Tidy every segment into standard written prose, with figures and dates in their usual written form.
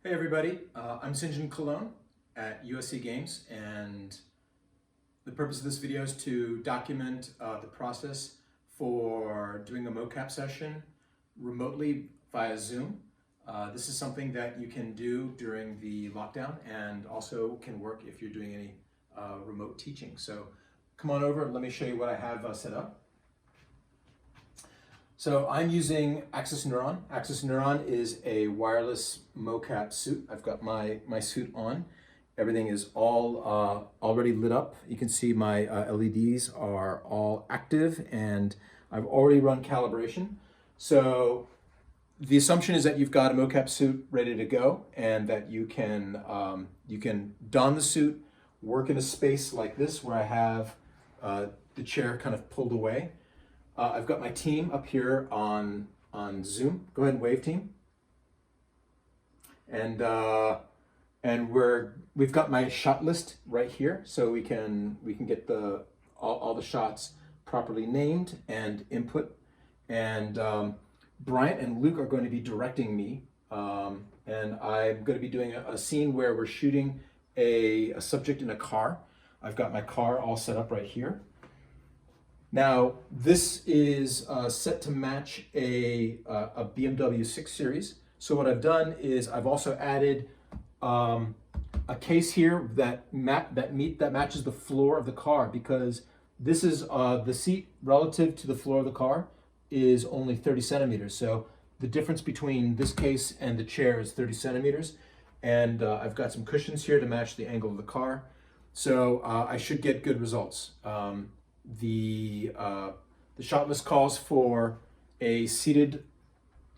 Hey everybody, I'm Sinjin Cologne at USC Games, and the purpose of this video is to document the process for doing a mocap session remotely via Zoom. This is something that you can do during the lockdown and also can work if you're doing any remote teaching. So come on over, let me show you what I have set up. So I'm using Axis Neuron. Axis Neuron is a wireless mocap suit. I've got my suit on. Everything is all already lit up. You can see my LEDs are all active and I've already run calibration. So the assumption is that you've got a mocap suit ready to go and that you can don the suit, work in a space like this where I have the chair kind of pulled away. I've got my team up here on Zoom. Go ahead and wave, team. And we've got my shot list right here, so we can get all the shots properly named and input. And Bryant and Luke are going to be directing me, and I'm going to be doing a scene where we're shooting a subject in a car. I've got my car all set up right here. Now, this is set to match a BMW 6 Series. So what I've done is I've also added a case here that matches the floor of the car, because this is the seat relative to the floor of the car is only 30 centimeters. So the difference between this case and the chair is 30 centimeters. And I've got some cushions here to match the angle of the car. So I should get good results. The shot list calls for a seated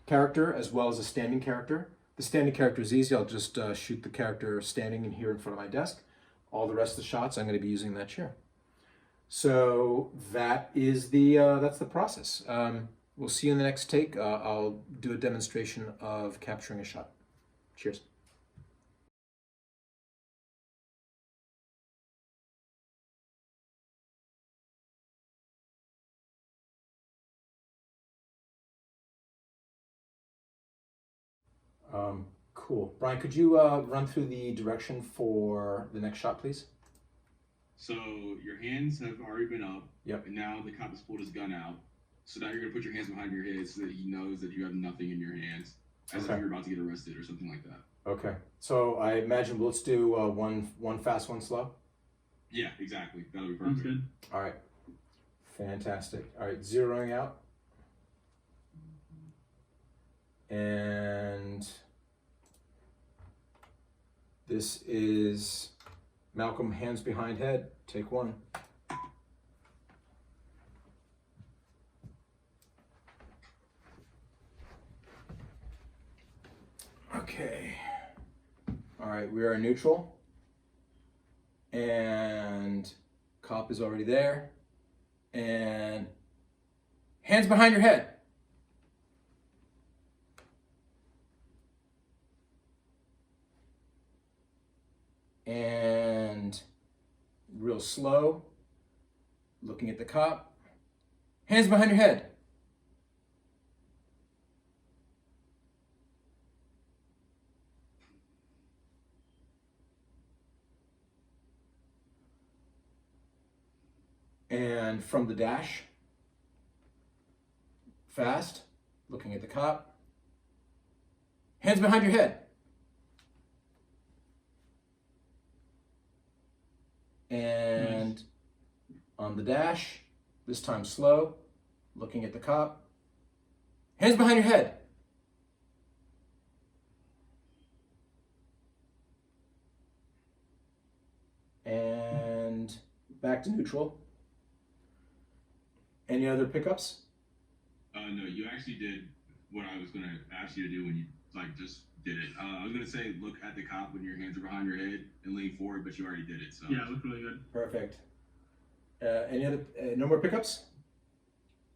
character as well as a standing character. The standing character is easy. I'll just shoot the character standing in here in front of my desk. All the rest of the shots I'm going to be using that chair. So that is that's the process. We'll see you in the next take. I'll do a demonstration of capturing a shot. Cheers. Cool. Brian, could you run through the direction for the next shot, please? So your hands have already been up. Yep. And now the cop has pulled his gun out. So now you're going to put your hands behind your head so that he knows that you have nothing in your hands, as if you're about to get arrested or something like that. Okay. So I imagine let's do one fast, one slow? Yeah, exactly. That'll be perfect. Good. All right. Fantastic. All right, zeroing out. And this is Malcolm, hands behind head. Take one. Okay. All right, we are neutral. And cop is already there. And hands behind your head. And real slow, looking at the cop. Hands behind your head. And from the dash, fast, looking at the cop. Hands behind your head. And nice. On the dash, this time slow, looking at the cop. Hands behind your head. And back to neutral. Any other pickups? No, you actually did what I was going to ask you to do when you just did it. I was going to say, look at the cop when your hands are behind your head and lean forward, but you already did it. So yeah, it looked really good. Perfect. Any other? No more pickups?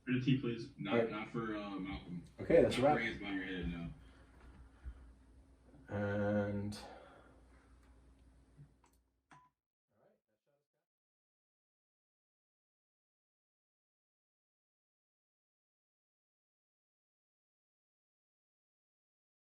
For the T, please. Not for Malcolm. Okay, that's not a wrap. For hands behind your head, no. And